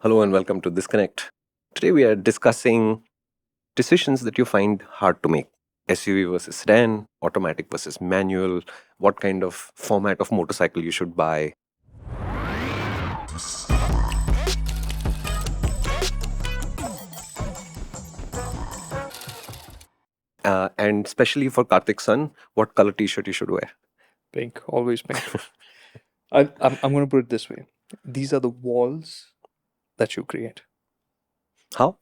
Hello and welcome to ThisConnect. Today we are discussing decisions that you find hard to make. SUV versus sedan, automatic versus manual, what kind of format of motorcycle you should buy. And especially for Karthik's son, what color t-shirt you should wear. Pink, always pink. I'm going to put it this way. These are the walls that you create. How?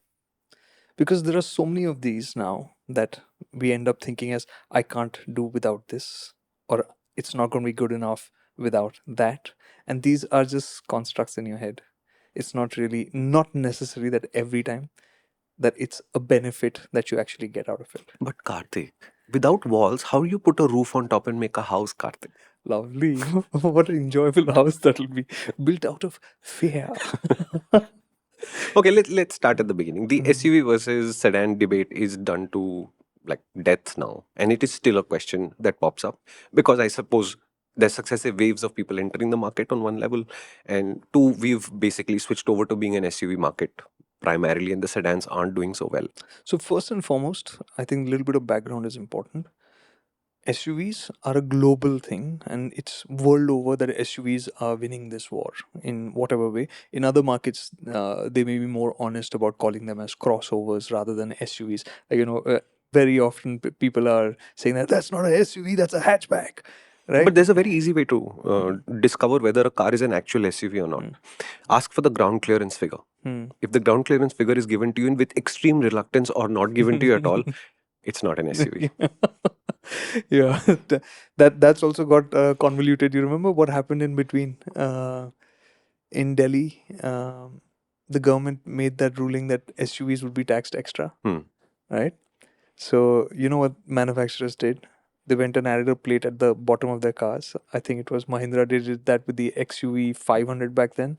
Because there are so many of these now that we end up thinking as, I can't do without this, or it's not going to be good enough without that. And these are just constructs in your head. It's not necessary that every time that it's a benefit that you actually get out of it. But Karthik, without walls, how do you put a roof on top and make a house, Karthik? Lovely. What an enjoyable house that'll be built out of fear. Okay, let's start at the beginning. The Mhm. SUV versus sedan debate is done to like death now, and it is still a question that pops up because I suppose there's successive waves of people entering the market on one level, and two, we've basically switched over to being an SUV market primarily, and the sedans aren't doing so well. So first and foremost, I think a little bit of background is important. SUVs are a global thing, and it's world over that SUVs are winning this war in whatever way. In other markets, they may be more honest about calling them as crossovers rather than SUVs. Very often people are saying that that's not a SUV, that's a hatchback, right? But there's a very easy way to discover whether a car is an actual SUV or not. Mm. Ask for the ground clearance figure. Hmm. If the ground clearance figure is given to you with extreme reluctance or not given to you at all, it's not an SUV. Yeah, that's also got convoluted. You remember what happened in between in Delhi? The government made that ruling that SUVs would be taxed extra, Hmm. right? So you know what manufacturers did? They went and added a plate at the bottom of their cars. I think it was Mahindra did that with the XUV 500 back then,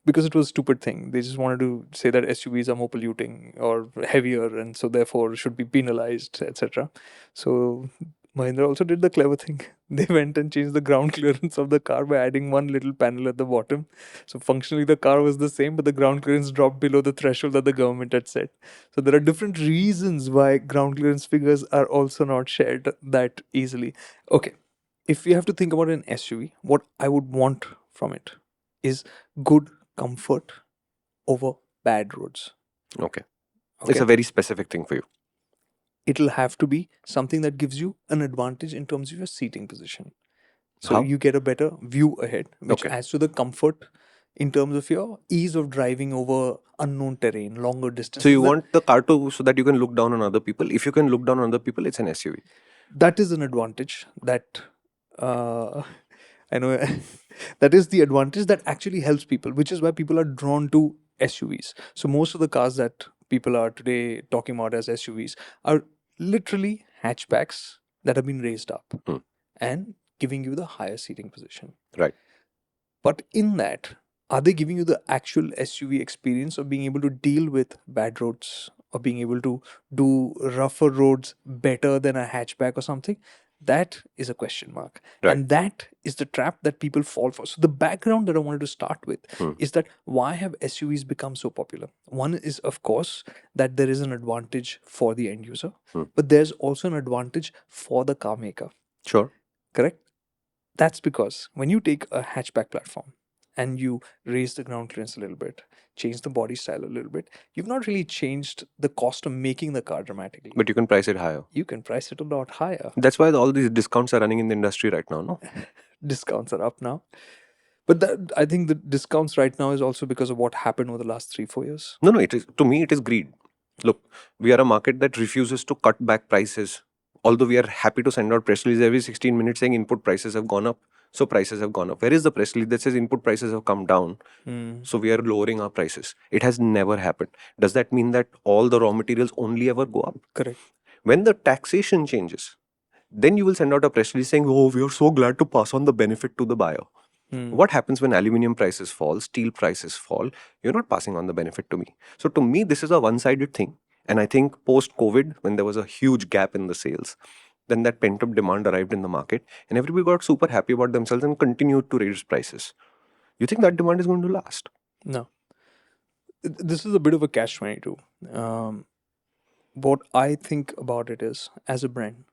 because it was a stupid thing. They just wanted to say that SUVs are more polluting or heavier, and so therefore should be penalized, etc. So Mahindra also did the clever thing. They went and changed the ground clearance of the car by adding one little panel at the bottom. So functionally, the car was the same, but the ground clearance dropped below the threshold that the government had set. So there are different reasons why ground clearance figures are also not shared that easily. Okay, if we have to think about an SUV, what I would want from it is good comfort over bad roads. Okay. It's Okay. a very specific thing for you. It'll have to be something that gives you an advantage in terms of your seating position. So How? you get a better view ahead, which Okay. adds to the comfort in terms of your ease of driving over unknown terrain, longer So distances. you want the car to so that you can look down on other people. If you can look down on other people, it's an SUV. That is an advantage that I know that is the advantage that actually helps people, which is why people are drawn to SUVs. So most of the cars that people are today talking about as SUVs are literally hatchbacks that have been raised up Hmm. and giving you the higher seating position. Right. But in that, are they giving you the actual SUV experience of being able to deal with bad roads or being able to do rougher roads better than a hatchback or something? That is a question mark. Right. And that is the trap that people fall for. So the background that I wanted to start with Hmm. is that why have SUVs become so popular? One is, of course, that there is an advantage for the end user, but there's also an advantage for the car maker. Sure. Correct? That's because when you take a hatchback platform and you raise the ground clearance a little bit, change the body style a little bit, you've not really changed the cost of making the car dramatically. But you can price it higher. You can price it a lot higher. That's why all these discounts are running in the industry right now, no? Discounts are up now. But I think the discounts right now is also because of what happened over the last 3-4 years. No, it is, to me, it is greed. Look, we are a market that refuses to cut back prices. Although we are happy to send out press release every 16 minutes saying input prices have gone up, so prices have gone up. Where is the press release that says input prices have come down, so we are lowering our prices? It has never happened. Does that mean that all the raw materials only ever go up? Correct. When the taxation changes, then you will send out a press release saying, oh, we are so glad to pass on the benefit to the buyer. What happens when aluminium prices fall, steel prices fall? You're not passing on the benefit to me. So to me, this is a one-sided thing. And I think post-COVID, when there was a huge gap in the sales, then that pent-up demand arrived in the market and everybody got super happy about themselves and continued to raise prices. You think that demand is going to last? No. this is a bit of a catch-22. What I think about it is, as a brand,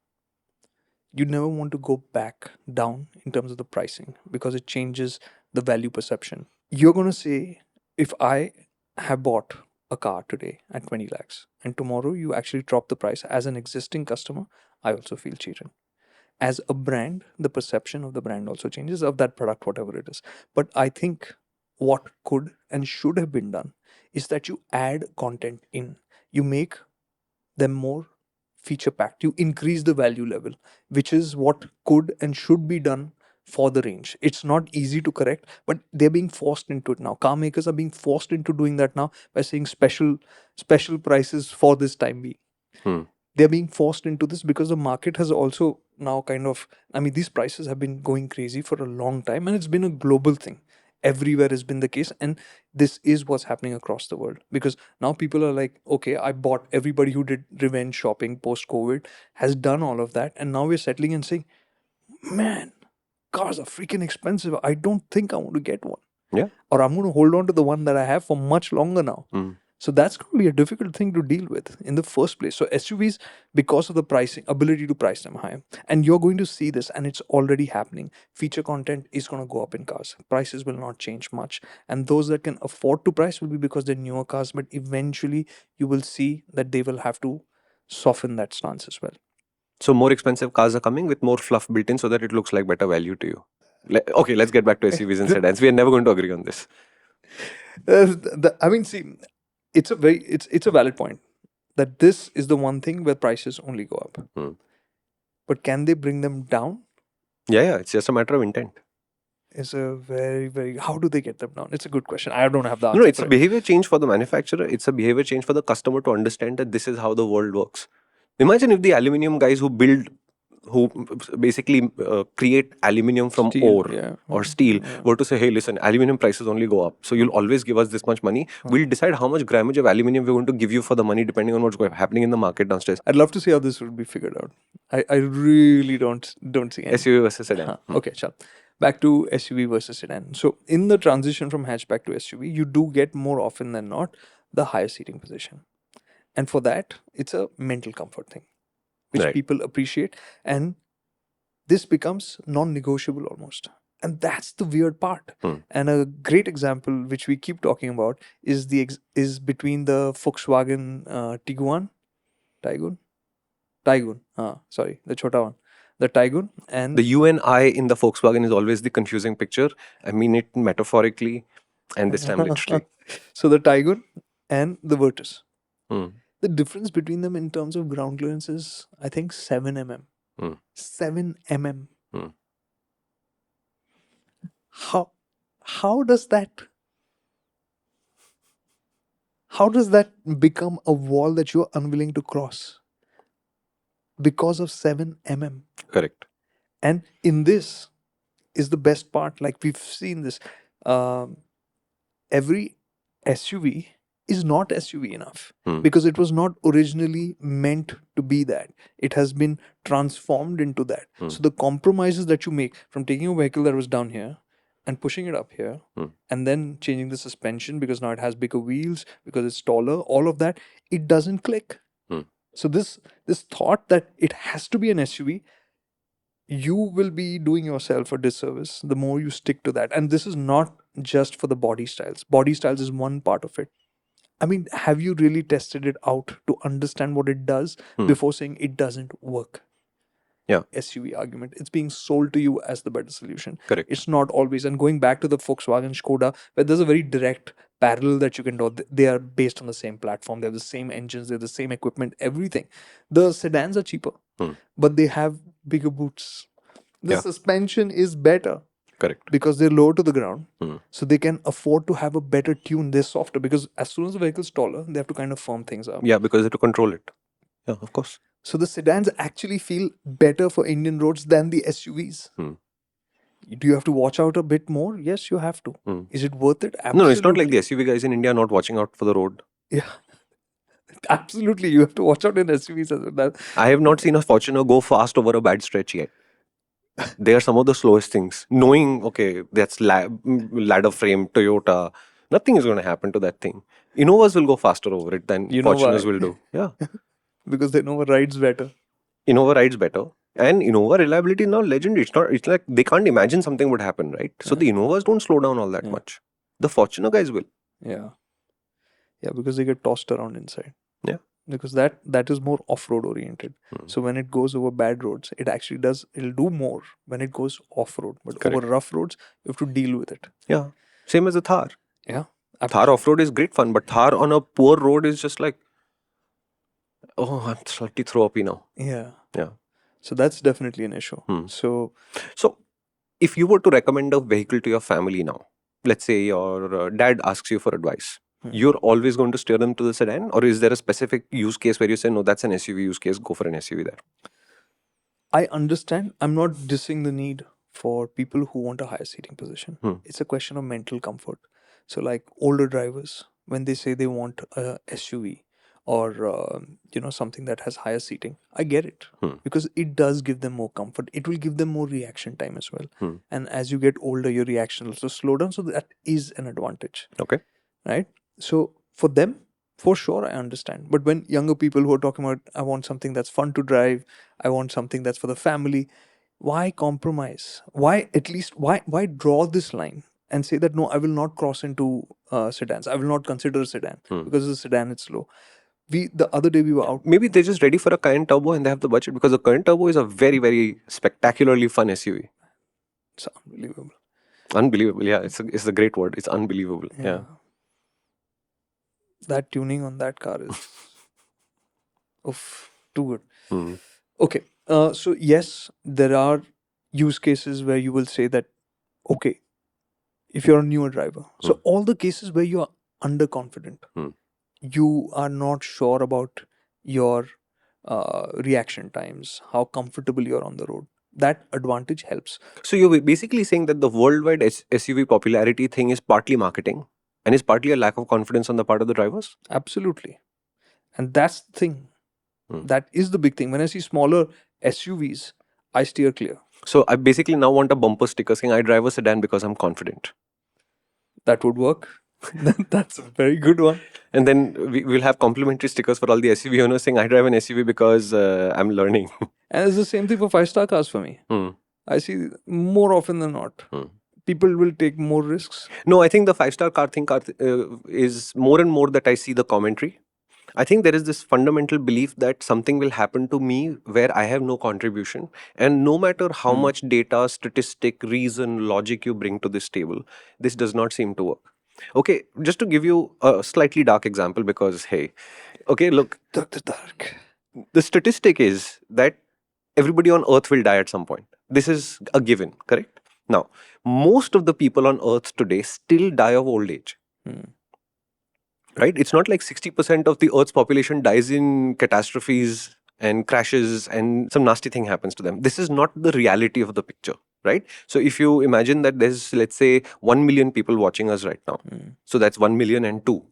you never want to go back down in terms of the pricing because it changes the value perception. You're going to say, if I have bought a car today at 20 lakhs and tomorrow you actually drop the price as an existing customer, I also feel cheated. As a brand, the perception of the brand also changes, of that product, whatever it is. But I think what could and should have been done is that you add content in, you make them more feature packed, you increase the value level, which is what could and should be done for the range. It's not easy to correct, but they're being forced into it now. Car makers are being forced into doing that now by saying special prices for this time being. Hmm. They're being forced into this because the market has also now kind of, I mean, these prices have been going crazy for a long time, and it's been a global thing. Everywhere has been the case, and this is what's happening across the world, because now people are like, okay, I bought, everybody who did revenge shopping post COVID has done all of that, and now we're settling and saying, man, cars are freaking expensive, I don't think I want to get one. Yeah. Or I'm going to hold on to the one that I have for much longer now. So that's going to be a difficult thing to deal with in the first place. So SUVs, because of the pricing, ability to price them high, and you're going to see this, and it's already happening. Feature content is going to go up in cars. Prices will not change much. And those that can afford to price will be because they're newer cars, but eventually you will see that they will have to soften that stance as well. So more expensive cars are coming with more fluff built in so that it looks like better value to you. Okay, let's get back to SUVs and sedans. We are never going to agree on this. I mean, see, it's a valid point that this is the one thing where prices only go up. But can they bring them down? Yeah, it's just a matter of intent. Is a very, how do they get them down? It's a good question. I don't have the answer. No, it's a behavior change for the manufacturer. It's a behavior change for the customer to understand that this is how the world works. Imagine if the aluminium guys who basically create aluminium from Steel, ore or steel were to say, hey, listen, aluminium prices only go up. So you'll always give us this much money. We'll decide how much grammage of aluminium we're going to give you for the money depending on what's happening in the market downstairs. I'd love to see how this would be figured out. I really don't see any. SUV versus sedan. Okay, sure. Back to SUV versus sedan. So in the transition from hatchback to SUV, you do get more often than not the higher seating position. And for that, it's a mental comfort thing, which people appreciate. And this becomes non-negotiable almost. And that's the weird part. And a great example, which we keep talking about, is between the Volkswagen Tiguan, the chota one, the Tiguan, and the UNI in the Volkswagen is always the confusing picture. I mean it metaphorically, and this time literally. So the Tiguan and the Virtus. The difference between them in terms of ground clearance is, I think, 7 mm. 7 mm. How does that become a wall that you are unwilling to cross because of 7 mm? Correct. And in this is the best part. Like, we've seen this. Every SUV is not SUV enough because it was not originally meant to be that. It has been transformed into that. So the compromises that you make from taking a vehicle that was down here and pushing it up here and then changing the suspension because now it has bigger wheels, because it's taller, all of that, it doesn't click. So this thought that it has to be an SUV, you will be doing yourself a disservice the more you stick to that. And this is not just for the body styles. Body styles is one part of it. I mean, have you really tested it out to understand what it does before saying it doesn't work? Yeah. SUV argument. It's being sold to you as the better solution. Correct. It's not always. And going back to the Volkswagen Skoda, where there's a very direct parallel that you can do. They are based on the same platform. They have the same engines. They have the same equipment, everything. The sedans are cheaper, but they have bigger boots. The suspension is better. Correct. Because they're lower to the ground. So they can afford to have a better tune. They're softer because as soon as the vehicle's taller, they have to kind of firm things up. Yeah, because they have to control it. Yeah, of course. So the sedans actually feel better for Indian roads than the SUVs. Do you have to watch out a bit more? Yes, you have to. Is it worth it? Absolutely. No, it's not like the SUV guys in India are not watching out for the road. Yeah. Absolutely. You have to watch out in SUVs as well. I have not seen a Fortuner go fast over a bad stretch yet. They are some of the slowest things. Knowing, okay, that's ladder frame, Toyota, Nothing is going to happen to that thing. Innovas will go faster over it than You know Fortuners why? will do. Yeah. Because they know what rides better. Innova rides better. And Innova reliability is now legendary. It's like they can't imagine something would happen, right? So the Innovas don't slow down all that much. The Fortuner guys will. Yeah. Yeah, because they get tossed around inside. Yeah. Because that is more off-road oriented. So when it goes over bad roads, it'll do more when it goes off-road. But Correct. over rough roads, you have to deal with it. Yeah. Same as the Thar. Yeah. Thar off-road is great fun, but Thar on a poor road is just like, oh, I'm slightly throw uppy now. Yeah. Yeah. So that's definitely an issue. So if you were to recommend a vehicle to your family now, let's say your dad asks you for advice, you're always going to steer them to the sedan, or is there a specific use case where you say, no, that's an SUV use case, go for an SUV there? I understand. I'm not dissing the need for people who want a higher seating position. It's a question of mental comfort. So like older drivers, when they say they want a SUV or something that has higher seating, I get it, because it does give them more comfort. It will give them more reaction time as well. And as you get older, your reaction also slow down. So that is an advantage. Okay. Right? So for them, for sure, I understand. But when younger people who are talking about, I want something that's fun to drive, I want something that's for the family, why compromise? Why draw this line and say that no, I will not cross into sedans. I will not consider a sedan because the sedan it's slow. The other day we were out. Maybe they're just ready for a Cayenne Turbo and they have the budget, because the Cayenne Turbo is a very, very spectacularly fun SUV. It's unbelievable. Unbelievable, yeah. It's a great word. It's unbelievable. Yeah. That tuning on that car is too good. Okay. So yes, there are use cases where you will say that, okay, if you're a newer driver, so all the cases where you are underconfident, you are not sure about your reaction times, how comfortable you're on the road, that advantage helps. So you're basically saying that the worldwide SUV popularity thing is partly marketing and is partly a lack of confidence on the part of the drivers? Absolutely. And that's the thing. That is the big thing. When I see smaller SUVs, I steer clear. So I basically now want a bumper sticker saying I drive a sedan because I'm confident. That would work. That's a very good one. And then we'll have complimentary stickers for all the SUV owners saying I drive an SUV because I'm learning. And it's the same thing for 5-star cars for me. I see more often than not. People will take more risks. No, I think the 5-star car thing is more and more that I see the commentary. I think there is this fundamental belief that something will happen to me where I have no contribution. And no matter how much data, statistic, reason, logic you bring to this table, this does not seem to work. Okay, just to give you a slightly dark example, because, hey, okay, look, Dr. Dark. The statistic is that everybody on earth will die at some point. This is a given, correct? Now, most of the people on earth today still die of old age. Right? It's not like 60% of the earth's population dies in catastrophes and crashes and some nasty thing happens to them. This is not the reality of the picture, right? So if you imagine that there's, let's say, 1 million people watching us right now. So that's 1 million and 2.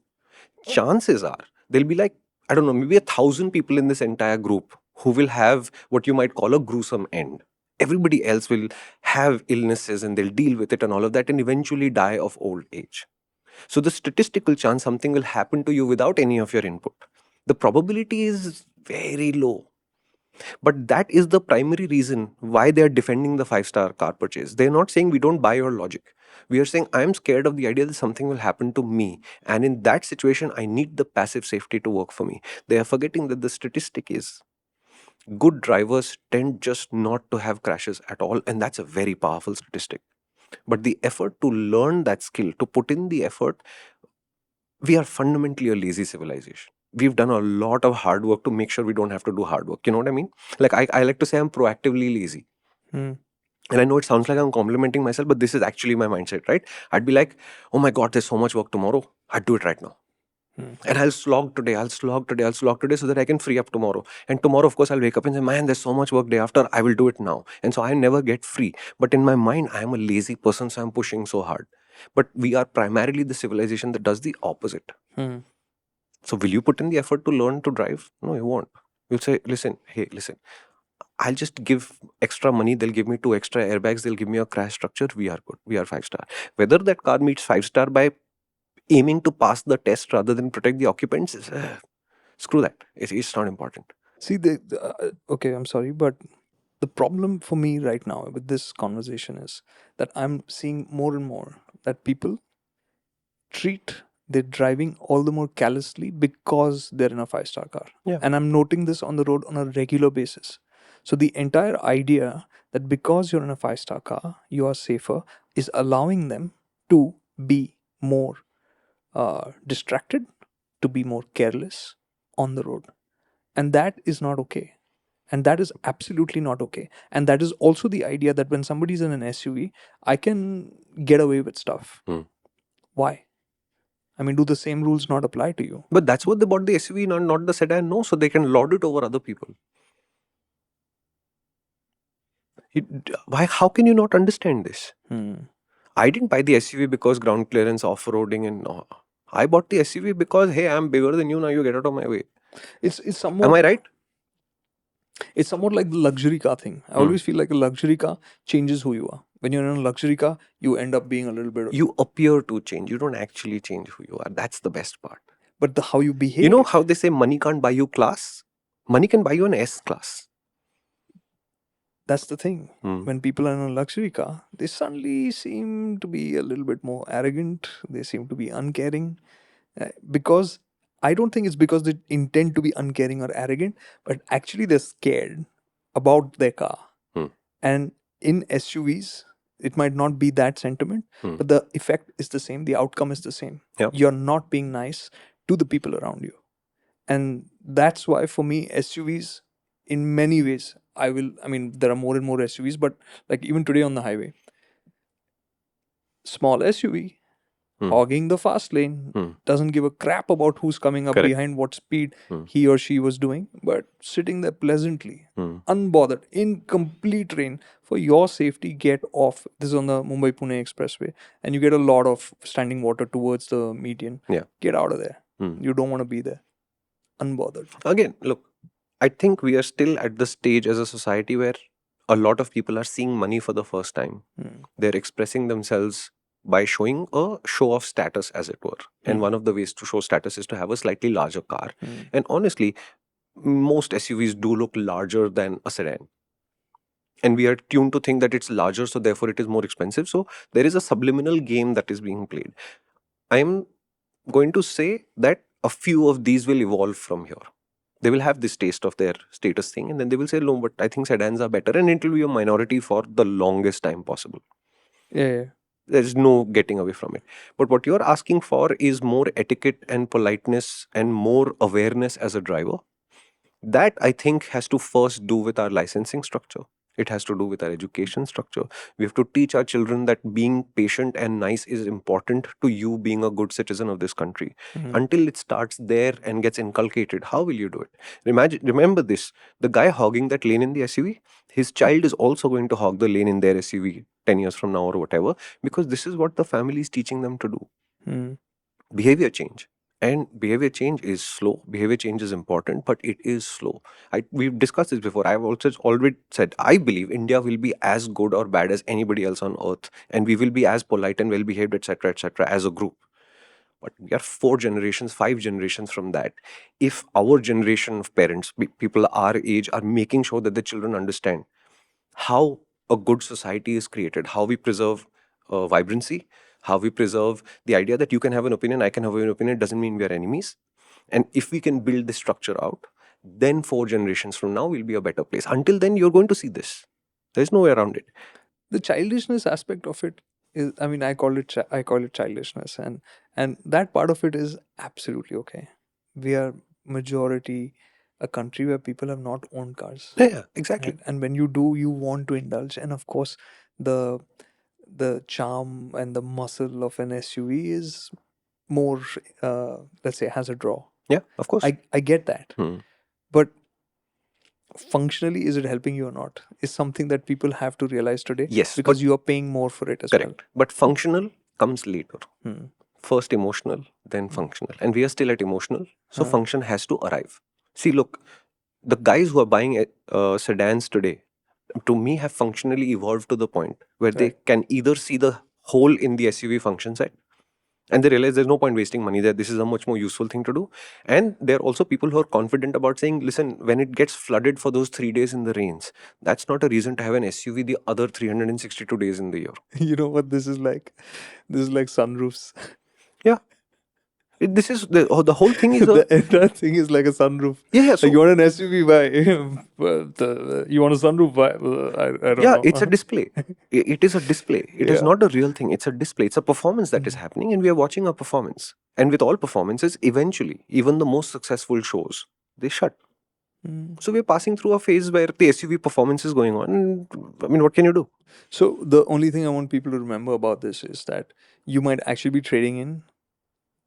Chances are there'll be like, I don't know, maybe 1,000 people in this entire group who will have what you might call a gruesome end. Everybody else will have illnesses and they'll deal with it and all of that and eventually die of old age. So the statistical chance something will happen to you without any of your input, the probability is very low. But that is the primary reason why they are defending the 5-star car purchase. They're not saying we don't buy your logic. We are saying I'm scared of the idea that something will happen to me. And in that situation, I need the passive safety to work for me. They are forgetting that the statistic is good drivers tend just not to have crashes at all. And that's a very powerful statistic. But the effort to learn that skill, to put in the effort, we are fundamentally a lazy civilization. We've done a lot of hard work to make sure we don't have to do hard work. You know what I mean? Like I like to say I'm proactively lazy. And I know it sounds like I'm complimenting myself, but this is actually my mindset, right? I'd be like, oh my God, there's so much work tomorrow. I'd do it right now. And I'll slog today so that I can free up tomorrow. And tomorrow, of course, I'll wake up and say, man, there's so much work day after. I will do it now. And so I never get free. But in my mind, I am a lazy person, so I'm pushing so hard. But we are primarily the civilization that does the opposite. So will you put in the effort to learn to drive? No, you won't. You'll say, listen, I'll just give extra money. They'll give me 2 extra airbags. They'll give me a crash structure. We are good. We are 5-star. Whether that car meets 5-star by aiming to pass the test rather than protect the occupants, screw that. It's not important. See, okay, I'm sorry, but the problem for me right now with this conversation is that I'm seeing more and more that people treat their driving all the more callously because they're in a 5-star car. Yeah. And I'm noting this on the road on a regular basis. So the entire idea that because you're in a 5-star car, you are safer is allowing them to be more distracted, to be more careless on the road. And that is not okay. And that is absolutely not okay. And that is also the idea that when somebody's in an SUV, I can get away with stuff. Why? I mean, do the same rules not apply to you? But that's what they bought the SUV, not the sedan, no, so they can lord it over other people. Why? How can you not understand this? I didn't buy the SUV because ground clearance, off-roading, and no. I bought the SUV because, hey, I'm bigger than you, now you get out of my way. It's somewhat. Am I right? It's somewhat like the luxury car thing. I always feel like a luxury car changes who you are. When you're in a luxury car, you end up being a little bit. You appear to change. You don't actually change who you are. That's the best part. But how you behave. You know how they say money can't buy you class? Money can buy you an S class. That's the thing. When people are in a luxury car, they suddenly seem to be a little bit more arrogant. They seem to be uncaring. Because I don't think it's because they intend to be uncaring or arrogant, but actually they're scared about their car. And in SUVs, it might not be that sentiment, but the effect is the same. The outcome is the same. Yep. You're not being nice to the people around you. And that's why for me, SUVs, in many ways, I mean, there are more and more SUVs, but like even today on the highway, small SUV, hogging the fast lane, doesn't give a crap about who's coming up behind, what speed he or she was doing, but sitting there pleasantly, unbothered, in complete rain. For your safety, get off. This is on the Mumbai-Pune Expressway, and you get a lot of standing water towards the median. Yeah. Get out of there. You don't want to be there. Unbothered. Again, look, I think we are still at the stage as a society where a lot of people are seeing money for the first time. They're expressing themselves by showing a show of status, as it were. And one of the ways to show status is to have a slightly larger car. And honestly, most SUVs do look larger than a sedan. And we are tuned to think that it's larger, so therefore it is more expensive. So there is a subliminal game that is being played. I am going to say that a few of these will evolve from here. They will have this taste of their status thing, and then they will say, no, but I think sedans are better, and it will be a minority for the longest time possible. Yeah. There's no getting away from it. But what you're asking for is more etiquette and politeness and more awareness as a driver. That, I think, has to first do with our licensing structure. It has to do with our education structure. We have to teach our children that being patient and nice is important to you being a good citizen of this country. Until it starts there and gets inculcated, how will you do it? Remember this, the guy hogging that lane in the SUV, his child is also going to hog the lane in their SUV 10 years from now or whatever, because this is what the family is teaching them to do. Behavior change. And behavior change is slow. Behavior change is important, but it is slow. We've discussed this before. I've also already said, I believe India will be as good or bad as anybody else on earth. And we will be as polite and well behaved, etc., as a group. But we are 4 generations, 5 generations from that. If our generation of parents, people our age, are making sure that the children understand how a good society is created, how we preserve vibrancy, how we preserve the idea that you can have an opinion, I can have an opinion, doesn't mean we are enemies. And if we can build this structure out, then 4 generations from now will be a better place. Until then, you're going to see this. There's no way around it. The childishness aspect of it is, I mean, I call it childishness, and that part of it is absolutely okay. We are majority a country where people have not owned cars. Yeah, exactly. And when you do, you want to indulge, and of course, the charm and the muscle of an SUV is more, let's say, has a draw. Yeah, of course. I get that, but functionally, is it helping you or not, is something that people have to realize today. Yes, because you are paying more for it as correct. But functional comes later. First emotional, then functional. And we are still at emotional, so function has to arrive. See, look, the guys who are buying sedans today, to me, have functionally evolved to the point where they can either see the hole in the SUV function set And they realize there's no point wasting money there. This is a much more useful thing to do. And there are also people who are confident about saying, listen, when it gets flooded for those 3 days in the rains, that's not a reason to have an SUV the other 362 days in the year. You know what this is like? This is like sunroofs. Yeah. This is the whole thing is The entire thing is like a sunroof. yeah. So Like, you want an SUV, buy. You want a sunroof, buy. I don't yeah, know. it's a display. It is a display. It is Yeah. not a real thing. It's a display. It's a performance that is happening, and we are watching a performance. And with all performances, eventually, even the most successful shows, they shut. So we're passing through a phase where the SUV performance is going on. And, I mean, what can you do? So the only thing I want people to remember about this is that you might actually be trading in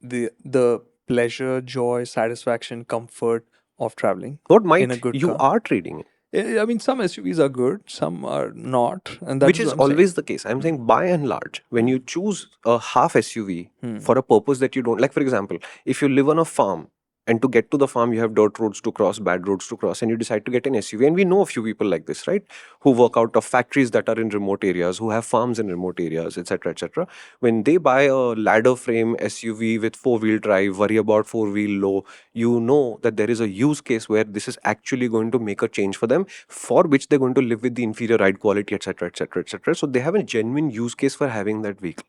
the pleasure, joy, satisfaction, comfort of traveling What in might a good you car. are trading in, I mean, some SUVs are good, some are not, and that's which is what I'm saying. always the case. I'm saying by and large, when you choose a half SUV for a purpose that you don't like, for example, if you live on a farm and to get to the farm, you have dirt roads to cross, bad roads to cross, and you decide to get an SUV. And we know a few people like this, right? Who work out of factories that are in remote areas, who have farms in remote areas, etc., etc. When they buy a ladder frame SUV with 4-wheel drive, worry about 4-wheel low, you know that there is a use case where this is actually going to make a change for them, for which they're going to live with the inferior ride quality, etc., etc., etc. So they have a genuine use case for having that vehicle,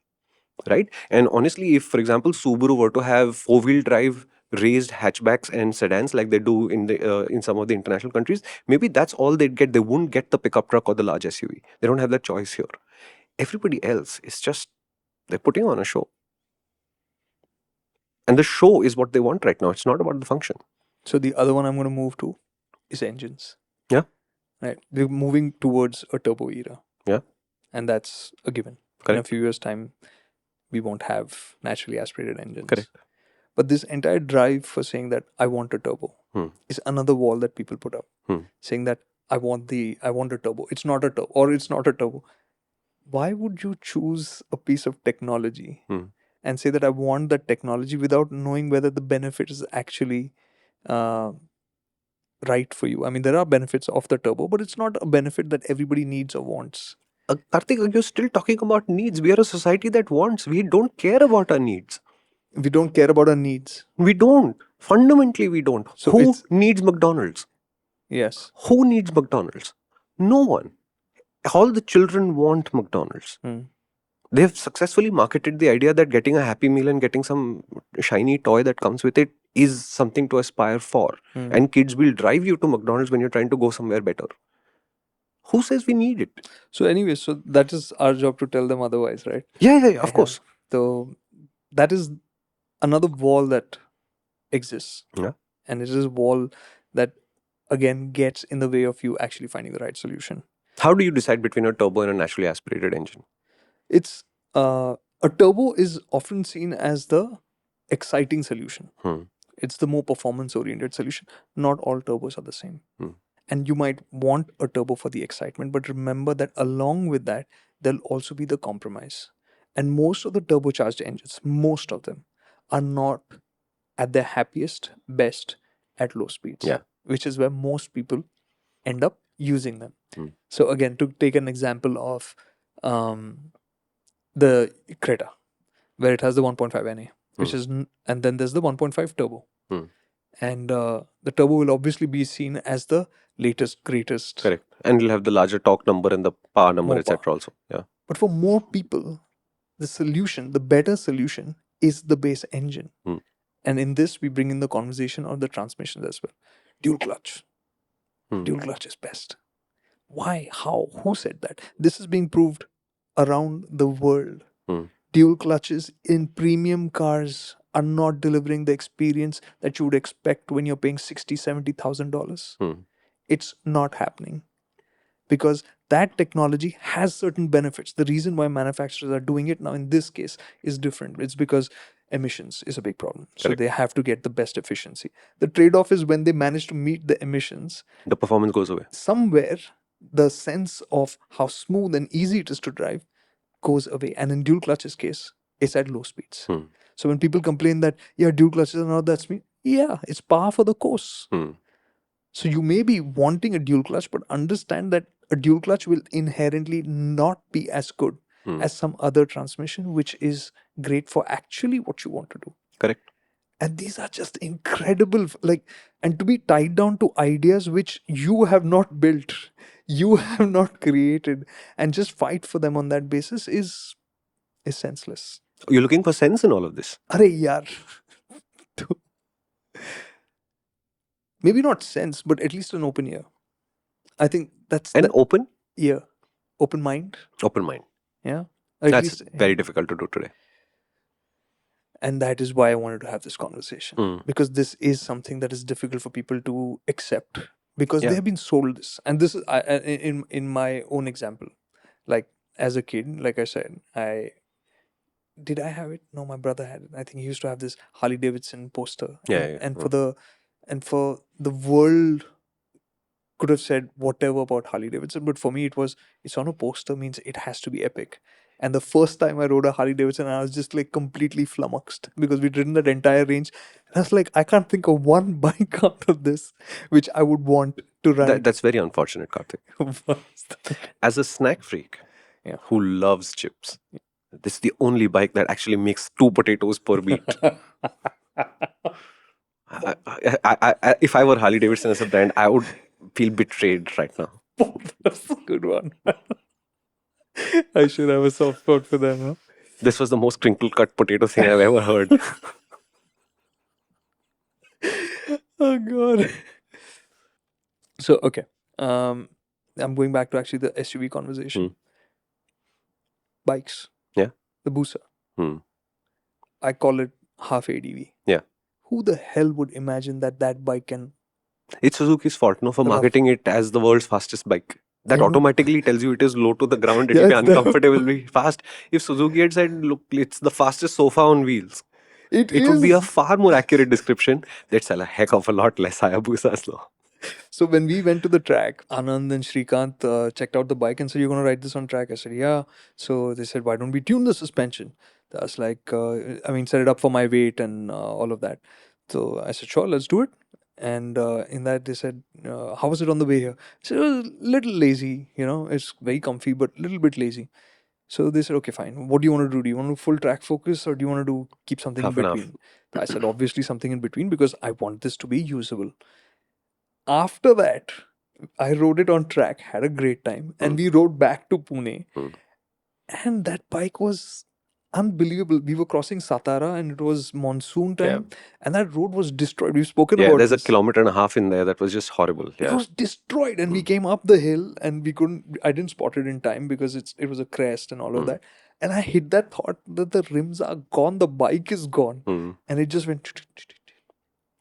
right? And honestly, if for example Subaru were to have 4-wheel drive raised hatchbacks and sedans like they do in some of the international countries, maybe that's all they'd get. They wouldn't get the pickup truck or the large SUV. They don't have that choice here. Everybody else is just, they're putting on a show, and the show is what they want right now. It's not about the function. So the other one I'm going to move to is engines. Yeah. Right. We're moving towards a turbo era. Yeah. And that's a given. In a Correct. few years' time, we won't have naturally aspirated engines. Correct. But this entire drive for saying that I want a turbo is another wall that people put up. Saying that I want a turbo. It's not a turbo, or it's not a turbo. Why would you choose a piece of technology and say that I want that technology without knowing whether the benefit is actually right for you? I mean, there are benefits of the turbo, but it's not a benefit that everybody needs or wants. Kartik, you're still talking about needs. We are a society that wants. We don't care about our needs. We don't care about our needs. We don't. Fundamentally, we don't. So who it's- needs McDonald's? Yes. Who needs McDonald's? No one. All the children want McDonald's. They've successfully marketed the idea that getting a Happy Meal and getting some shiny toy that comes with it is something to aspire for. And kids will drive you to McDonald's when you're trying to go somewhere better. Who says we need it? So anyway, so that is our job to tell them otherwise, right? Yeah, of course. So that is another wall that exists. Yeah. And it is a wall that, again, gets in the way of you actually finding the right solution. How do you decide between a turbo and a naturally aspirated engine? It's a turbo is often seen as the exciting solution. It's the more performance-oriented solution. Not all turbos are the same. And you might want a turbo for the excitement, but remember that along with that, there'll also be the compromise. And most of the turbocharged engines, most of them, are not at their happiest, best at low speeds. Yeah. Which is where most people end up using them. So again, to take an example of the Creta, where it has the 1.5 NA, which is, and then there's the 1.5 turbo. And the turbo will obviously be seen as the latest, greatest. Correct. And it'll have the larger torque number and the power number, More etc. also. Yeah. But for more people, the solution, the better solution, is the base engine. And in this, we bring in the conversation of the transmissions as well. Dual clutch. Dual clutch is best. Why? How? Who said that? This is being proved around the world. Dual clutches in premium cars are not delivering the experience that you would expect when you're paying $60,000-$70,000. It's not happening because that technology has certain benefits. The reason why manufacturers are doing it now in this case is different. It's because emissions is a big problem. So Correct. they have to get the best efficiency. The trade-off is when they manage to meet the emissions, the performance goes away. Somewhere the sense of how smooth and easy it is to drive goes away. And in dual clutch's case, it's at low speeds. So when people complain that, yeah, dual clutches are not that smooth, yeah, it's par for the course. So you may be wanting a dual clutch, but understand that a dual clutch will inherently not be as good as some other transmission, which is great for actually what you want to do. Correct. And these are just incredible, and to be tied down to ideas which you have not built, you have not created, and just fight for them on that basis is senseless. You're looking for sense in all of this. Arey yaar. Maybe not sense, but at least an open ear. I think that's An the open ear, open mind. mind. Yeah, at That's least, very difficult to do today. and that is why I wanted to have this conversation, Mm. because this is something that is difficult for people to accept, because Yeah. they have been sold this. And this is in my own example, like as a kid, like I said, I have it. No, my brother had it. I think he used to have this Harley Davidson poster. Yeah, And yeah. for the world could have said whatever about Harley Davidson, but for me it's on a poster, means it has to be epic. And the first time I rode a Harley Davidson, I was just like completely flummoxed, because we'd ridden that entire range. And I was like, I can't think of one bike out of this which I would want to ride. That's very unfortunate, Karthik. As a snack freak Yeah. who loves chips, this is the only bike that actually makes 2 potatoes per beat. If I were Harley Davidson as a brand, I would feel betrayed right now. That's a good one. I should have a soft spot for them, huh? This was the most crinkle cut potato thing I've ever heard. Oh god. So okay, I'm going back to actually the SUV conversation. Bikes. Yeah. The Busa. Hmm. I call it half ADV. Yeah. Who the hell would imagine that bike can? It's Suzuki's fault, no, for marketing it as the world's fastest bike. That I know. automatically tells you it is low to the ground. It Yeah, will be it's the- uncomfortably fast. If Suzuki had said, look, it's the fastest sofa on wheels, It would be a is. far more accurate description. They'd sell a heck of a lot less Hayabusas though. So when we went to the track, Anand and Shrikant checked out the bike and said, "You're going to ride this on track?" I said, "Yeah." So they said, "Why don't we tune the suspension?" I was like, set it up for my weight and all of that. So I said, "Sure, let's do it." And in that they said, "How was it on the way here?" I said, "It was a little lazy, it's very comfy, but a little bit lazy." So they said, "Okay, fine. What do you want to do? Do you want to do full track focus, or do you want to keep something Half in and half. between?" I said, "Obviously something in between, because I want this to be usable." After that, I rode it on track, had a great time, and we rode back to Pune. And that bike was unbelievable. We were crossing Satara and it was monsoon time, and that road was destroyed. We've spoken about there's this. a kilometer and a half in there that was just horrible. It was destroyed, and we came up the hill and we couldn't. I didn't spot it in time because it was a crest and all of that. And I hit that thought that the rims are gone, the bike is gone, and it just went.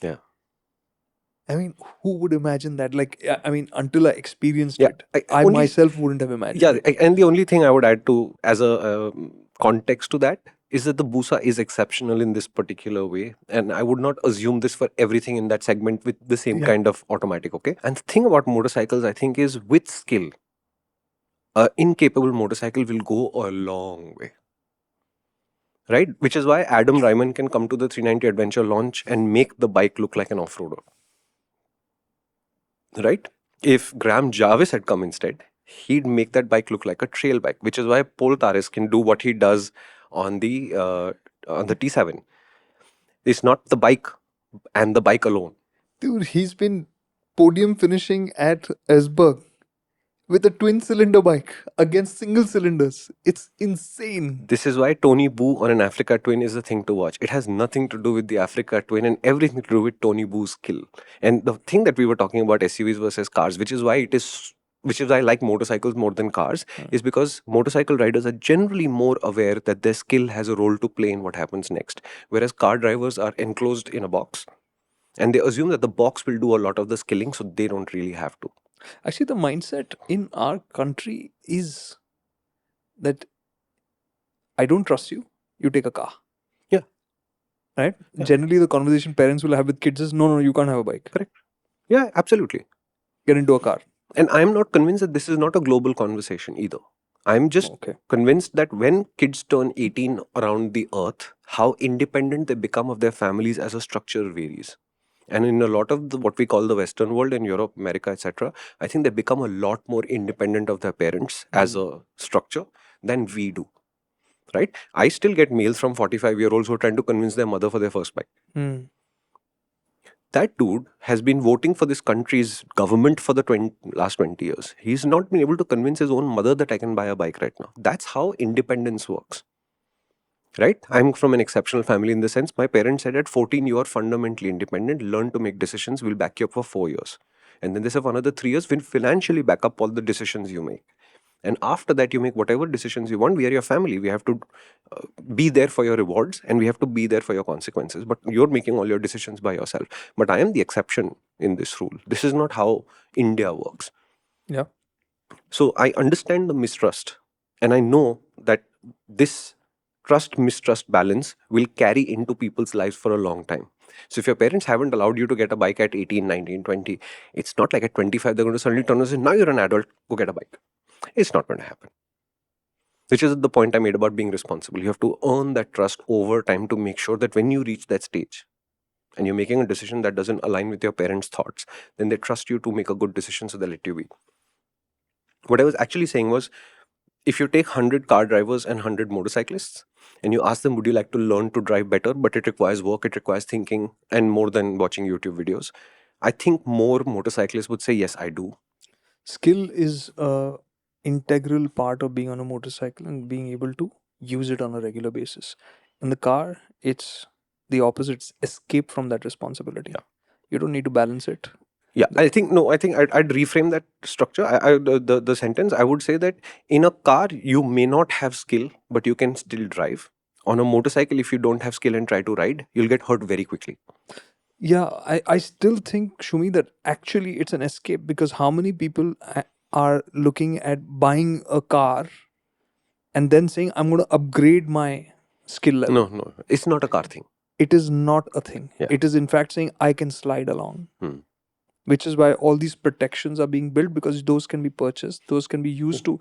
Yeah. I mean, who would imagine that? Until I experienced Yeah, it, I myself wouldn't have imagined it. And the only thing I would add to as a context to that is that the Busa is exceptional in this particular way, and I would not assume this for everything in that segment with the same kind of automatic. Okay, and the thing about motorcycles, I think, is with skill, an incapable motorcycle will go a long way. Right, which is why Adam Ryman can come to the 390 Adventure launch and make the bike look like an off-roader. Right? If Graham Jarvis had come instead, he'd make that bike look like a trail bike, which is why Paul Taris can do what he does on the T7. It's not the bike and the bike alone. Dude, he's been podium finishing at Esberg with a twin cylinder bike against single cylinders. It's insane. This is why Tony Boo on an Africa Twin is the thing to watch. It has nothing to do with the Africa Twin and everything to do with Tony Boo's skill. And the thing that we were talking about SUVs versus cars, which is why I like motorcycles more than cars, is because motorcycle riders are generally more aware that their skill has a role to play in what happens next. Whereas car drivers are enclosed in a box and they assume that the box will do a lot of the skilling, so they don't really have to. Actually, the mindset in our country is that I don't trust you, you take a car. Yeah. Right? Yeah. Generally, the conversation parents will have with kids is, no, you can't have a bike. Correct. Yeah, absolutely. Get into a car. And I'm not convinced that this is not a global conversation either. I'm just convinced that when kids turn 18 around the earth, how independent they become of their families as a structure varies. And in a lot of what we call the Western world, in Europe, America, etc., I think they become a lot more independent of their parents as a structure than we do. right? I still get mails from 45-year-olds who are trying to convince their mother for their first bike. That dude has been voting for this country's government for the last 20 years. He's not been able to convince his own mother that I can buy a bike right now. That's how independence works. Right? I'm from an exceptional family in the sense my parents said at 14, you are fundamentally independent, learn to make decisions, we'll back you up for 4 years. And then they said for another 3 years, we'll financially back up all the decisions you make. And after that, you make whatever decisions you want. We are your family. We have to be there for your rewards and we have to be there for your consequences. But you're making all your decisions by yourself. But I am the exception in this rule. This is not how India works. Yeah. So I understand the mistrust. And I know that this trust-mistrust balance will carry into people's lives for a long time. So if your parents haven't allowed you to get a bike at 18, 19, 20, it's not like at 25 they're going to suddenly turn and say, now you're an adult, go get a bike. It's not going to happen. Which is the point I made about being responsible. You have to earn that trust over time to make sure that when you reach that stage and you're making a decision that doesn't align with your parents' thoughts, then they trust you to make a good decision, so they let you be. What I was actually saying was, if you take 100 car drivers and 100 motorcyclists and you ask them, would you like to learn to drive better, but it requires work, it requires thinking and more than watching YouTube videos, I think more motorcyclists would say, yes, I do. Skill is a integral part of being on a motorcycle and being able to use it on a regular basis. In the car, it's the opposite. It's escape from that responsibility. Yeah. You don't need to balance it. Yeah, I think I'd reframe that structure. The sentence, I would say that in a car, you may not have skill, but you can still drive. On a motorcycle, if you don't have skill and try to ride, you'll get hurt very quickly. Yeah, I still think, Shumi, that actually it's an escape, because how many people are looking at buying a car and then saying, I'm going to upgrade my skill level? No, it's not a car thing. It is not a thing. Yeah. It is in fact saying, I can slide along. Which is why all these protections are being built, because those can be purchased, those can be used to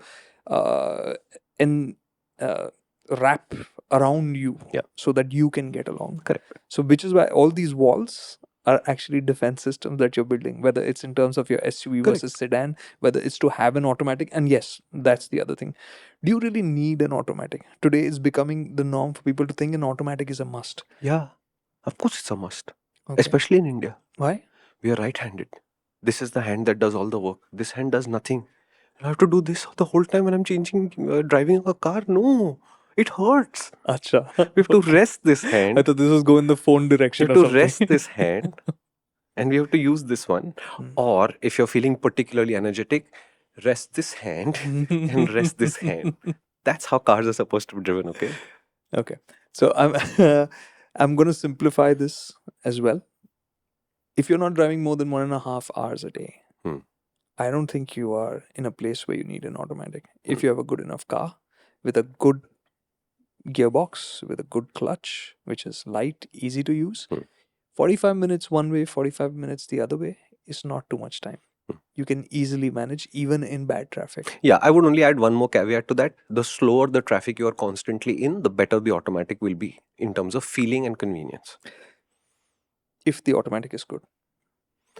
wrap around you, so that you can get along. Correct. So which is why all these walls are actually defense systems that you're building, whether it's in terms of your SUV versus sedan, whether it's to have an automatic. And yes, that's the other thing. Do you really need an automatic? Today it's becoming the norm for people to think an automatic is a must. Yeah, of course it's a must. Okay. Especially in India. Why? We are right-handed. This is the hand that does all the work. This hand does nothing. I have to do this the whole time when I'm driving a car. No, it hurts. Acha. We have to rest this hand. I thought this was going the phone direction. We have to rest this hand and we have to use this one. Or if you're feeling particularly energetic, rest this hand and rest this hand. That's how cars are supposed to be driven, okay? Okay. So I'm going to simplify this as well. If you're not driving more than 1.5 hours a day, I don't think you are in a place where you need an automatic. If you have a good enough car with a good gearbox, with a good clutch, which is light, easy to use, 45 minutes one way, 45 minutes the other way is not too much time. You can easily manage even in bad traffic. Yeah, I would only add one more caveat to that. The slower the traffic you are constantly in, the better the automatic will be in terms of feeling and convenience. If the automatic is good.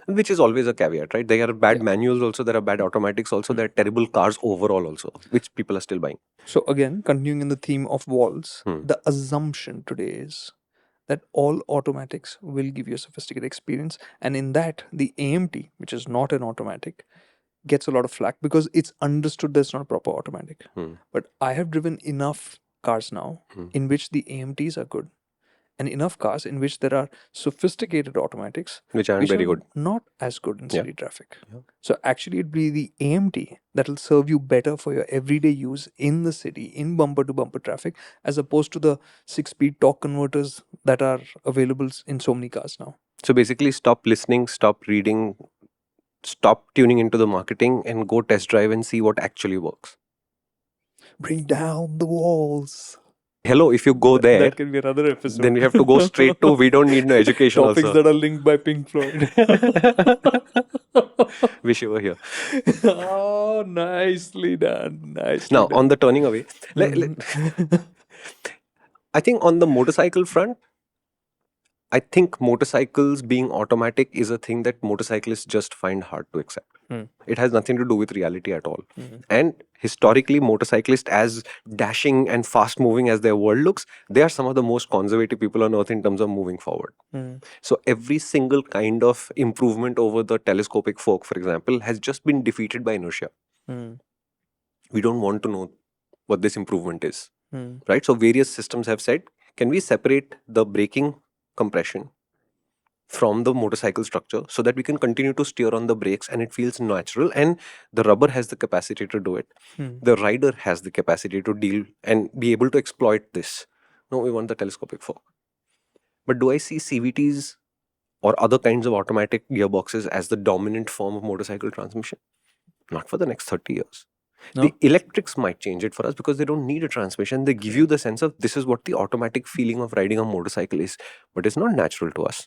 Which is always a caveat, right? There are bad manuals also, there are bad automatics also, there are terrible cars overall also, which people are still buying. So again, continuing in the theme of walls, the assumption today is that all automatics will give you a sophisticated experience. And in that, the AMT, which is not an automatic, gets a lot of flack because it's understood there's not a proper automatic. But I have driven enough cars now in which the AMTs are good, and enough cars in which there are sophisticated automatics which aren't very good, not as good in city traffic. So actually it'd be the AMT that will serve you better for your everyday use in the city, in bumper to bumper traffic, as opposed to the 6-speed torque converters that are available in so many cars now. So basically, stop listening, stop reading, stop tuning into the marketing and go test drive and see what actually works. Bring down the walls. Hello, if you go there, that can be another episode. Then we have to go straight to we don't need no education topics also. that are linked by Pink Floyd. Wish you were here. Oh, nicely done. Nicely now, done. on the turning away, I think on the motorcycle front, I think motorcycles being automatic is a thing that motorcyclists just find hard to accept. It has nothing to do with reality at all. And historically, motorcyclists, as dashing and fast moving as their world looks, they are some of the most conservative people on earth in terms of moving forward. So every single kind of improvement over the telescopic fork, for example, has just been defeated by inertia. We don't want to know what this improvement is, right? So various systems have said, can we separate the braking compression from the motorcycle structure so that we can continue to steer on the brakes and it feels natural, and the rubber has the capacity to do it. The rider has the capacity to deal and be able to exploit this. No, we want the telescopic fork. But do I see CVTs or other kinds of automatic gearboxes as the dominant form of motorcycle transmission? Not for the next 30 years. No. The electrics might change it for us because they don't need a transmission. They give you the sense of this is what the automatic feeling of riding a motorcycle is, but it's not natural to us.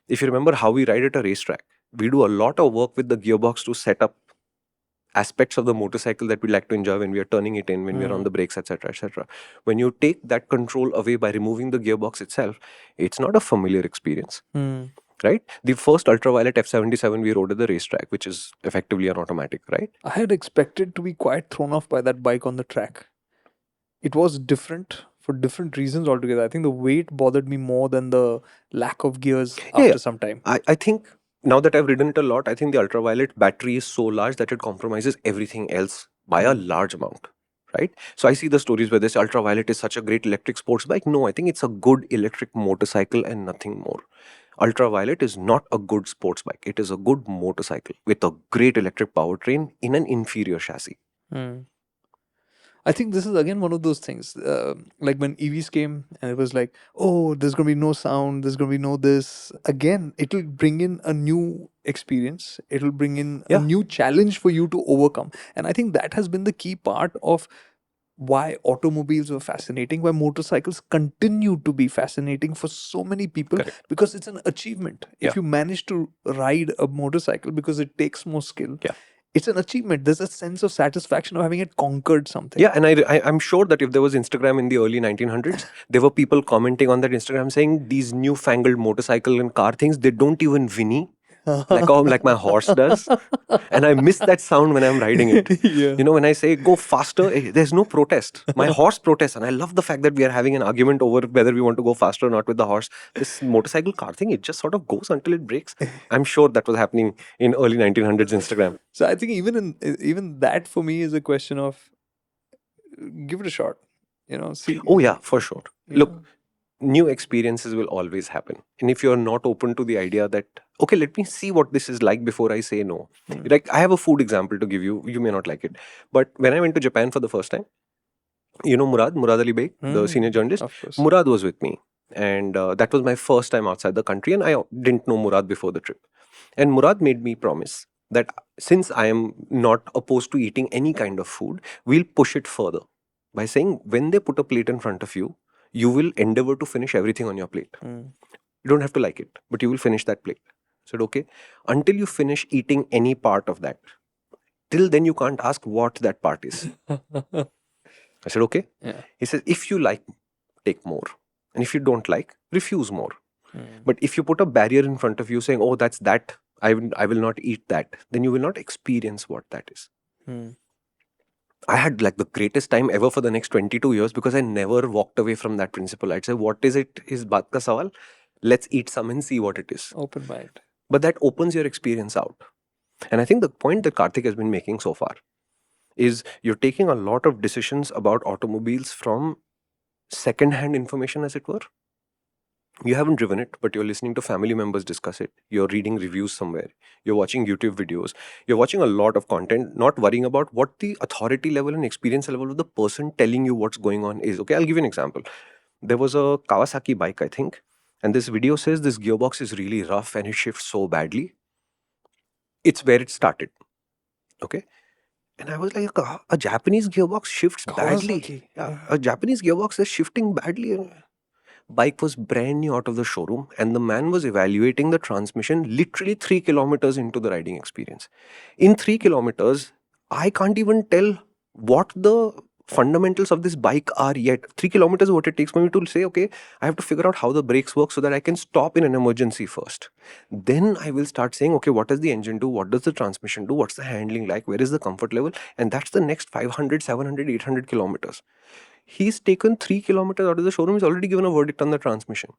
If you remember how we ride at a racetrack, we do a lot of work with the gearbox to set up aspects of the motorcycle that we like to enjoy when we are turning it in, when we are on the brakes, etc., etc. When you take that control away by removing the gearbox itself, it's not a familiar experience. Right? The first ultraviolet F77 we rode at the racetrack, which is effectively an automatic, right? I had expected to be quite thrown off by that bike on the track. It was different for different reasons altogether. I think the weight bothered me more than the lack of gears after some time. I think now that I've ridden it a lot, I think the ultraviolet battery is so large that it compromises everything else by a large amount. Right? So I see the stories where this ultraviolet is such a great electric sports bike. No, I think it's a good electric motorcycle and nothing more. Ultraviolet is not a good sports bike. It is a good motorcycle with a great electric powertrain in an inferior chassis. I think this is again one of those things, like when EVs came and it was like, oh, there's going to be no sound, there's going to be no this. Again, it will bring in a new experience. It will bring in a new challenge for you to overcome. And I think that has been the key part of why automobiles were fascinating, why motorcycles continue to be fascinating for so many people. Correct. Because it's an achievement. If you manage to ride a motorcycle, because it takes more skill, it's an achievement. There's a sense of satisfaction of having it conquered something. Yeah, and I'm sure that if there was Instagram in the early 1900s, there were people commenting on that Instagram saying these newfangled motorcycle and car things, they don't even whinny. Like my horse does. And I miss that sound when I'm riding it. You know, when I say go faster, there's no protest. My horse protests, and I love the fact that we are having an argument over whether we want to go faster or not with the horse. This motorcycle car thing, it just sort of goes until it breaks. I'm sure that was happening in early 1900s Instagram. So I think even that for me is a question of give it a shot. You know, see. Oh yeah, for sure. Look, new experiences will always happen. And if you're not open to the idea that, okay, let me see what this is like before I say no. Like, I have a food example to give you. You may not like it. But when I went to Japan for the first time, you know Murad Ali Beg, the senior journalist? Of course. Murad was with me. And that was my first time outside the country. And I didn't know Murad before the trip. And Murad made me promise that since I am not opposed to eating any kind of food, we'll push it further by saying when they put a plate in front of you, you will endeavor to finish everything on your plate. You don't have to like it, but you will finish that plate. I said, okay, until you finish eating any part of that, till then you can't ask what that part is. I said, okay. He says, if you like, take more. And if you don't like, refuse more. But if you put a barrier in front of you saying, oh, that's that, I will not eat that, then you will not experience what that is. I had like the greatest time ever for the next 22 years because I never walked away from that principle. I'd say, what is it? Is baat ka sawal? Let's eat some and see what it is. Open mind. But that opens your experience out. And I think the point that Karthik has been making so far is you're taking a lot of decisions about automobiles from second-hand information, as it were. You haven't driven it, but you're listening to family members discuss it. You're reading reviews somewhere. You're watching YouTube videos. You're watching a lot of content, not worrying about what the authority level and experience level of the person telling you what's going on is. Okay, I'll give you an example. There was a Kawasaki bike, I think, and this video says this gearbox is really rough and it shifts so badly. It's where it started. Okay. And I was like, a Japanese gearbox shifts badly. Yeah, a Japanese gearbox is shifting badly. Bike was brand new out of the showroom and the man was evaluating the transmission literally 3 kilometers into the riding experience. In 3 kilometers, I can't even tell what the fundamentals of this bike are yet. 3 kilometers is what it takes for me to say, okay, I have to figure out how the brakes work so that I can stop in an emergency first. Then I will start saying, okay, what does the engine do? What does the transmission do? What's the handling like? Where is the comfort level? And that's the next 500, 700, 800 kilometers. He's taken 3 kilometers out of the showroom. He's already given a verdict on the transmission.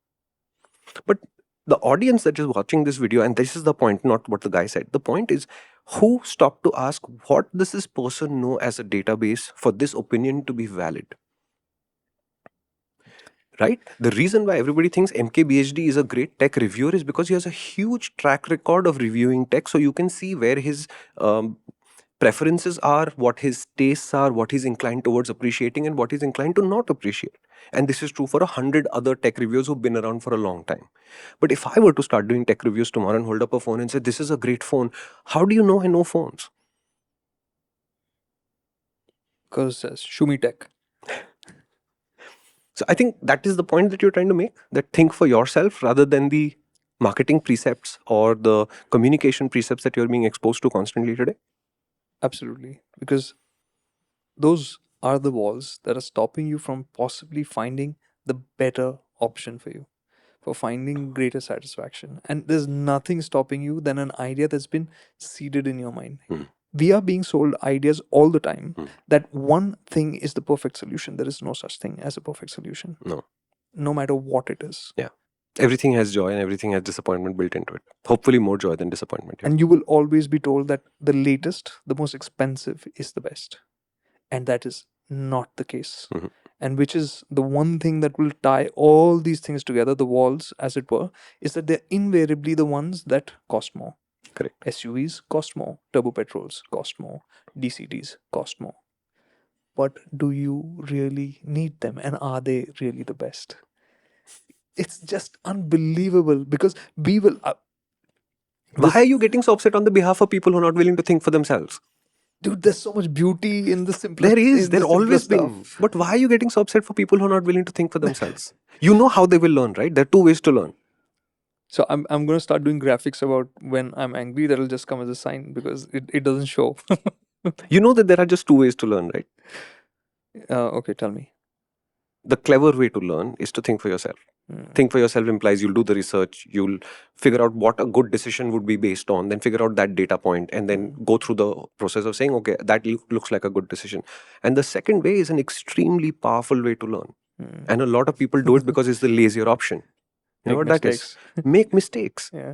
But the audience that is watching this video, and this is the point, not what the guy said. The point is, who stopped to ask what does this person know as a database for this opinion to be valid? Right? The reason why everybody thinks MKBHD is a great tech reviewer is because he has a huge track record of reviewing tech. So you can see where his preferences are, what his tastes are, what he's inclined towards appreciating, and what he's inclined to not appreciate. And this is true for 100 other tech reviewers who've been around for a long time. But if I were to start doing tech reviews tomorrow and hold up a phone and say, this is a great phone, how do you know I know phones? Because it says Shumi Tech. So I think that is the point that you're trying to make, that think for yourself rather than the marketing precepts or the communication precepts that you're being exposed to constantly today. Absolutely. Because those are the walls that are stopping you from possibly finding the better option for you, for finding greater satisfaction. And there's nothing stopping you than an idea that's been seeded in your mind. We are being sold ideas all the time that one thing is the perfect solution. There is no such thing as a perfect solution. No matter what it is. Yeah. Everything has joy and everything has disappointment built into it. Hopefully more joy than disappointment. And you will always be told that the latest, the most expensive is the best. And that is not the case. And which is the one thing that will tie all these things together, the walls as it were, is that they're invariably the ones that cost more. Correct. SUVs cost more, turbo petrols cost more, DCTs cost more. But do you really need them, and are they really the best? It's just unbelievable, because we will... Why are you getting so upset on the behalf of people who are not willing to think for themselves? Dude, there's so much beauty in the simple. There is. There always been. But why are you getting so upset for people who are not willing to think for themselves? You know how they will learn, right? There are two ways to learn. So I'm going to start doing graphics about when I'm angry. That'll just come as a sign, because it doesn't show. You know that there are just two ways to learn, right? Okay, tell me. The clever way to learn is to think for yourself. Think for yourself implies you'll do the research, you'll figure out what a good decision would be based on, then figure out that data point, and then go through the process of saying, okay, that looks like a good decision. And the second way is an extremely powerful way to learn. And a lot of people do it because it's the lazier option. You know what that is? Make mistakes. Yeah.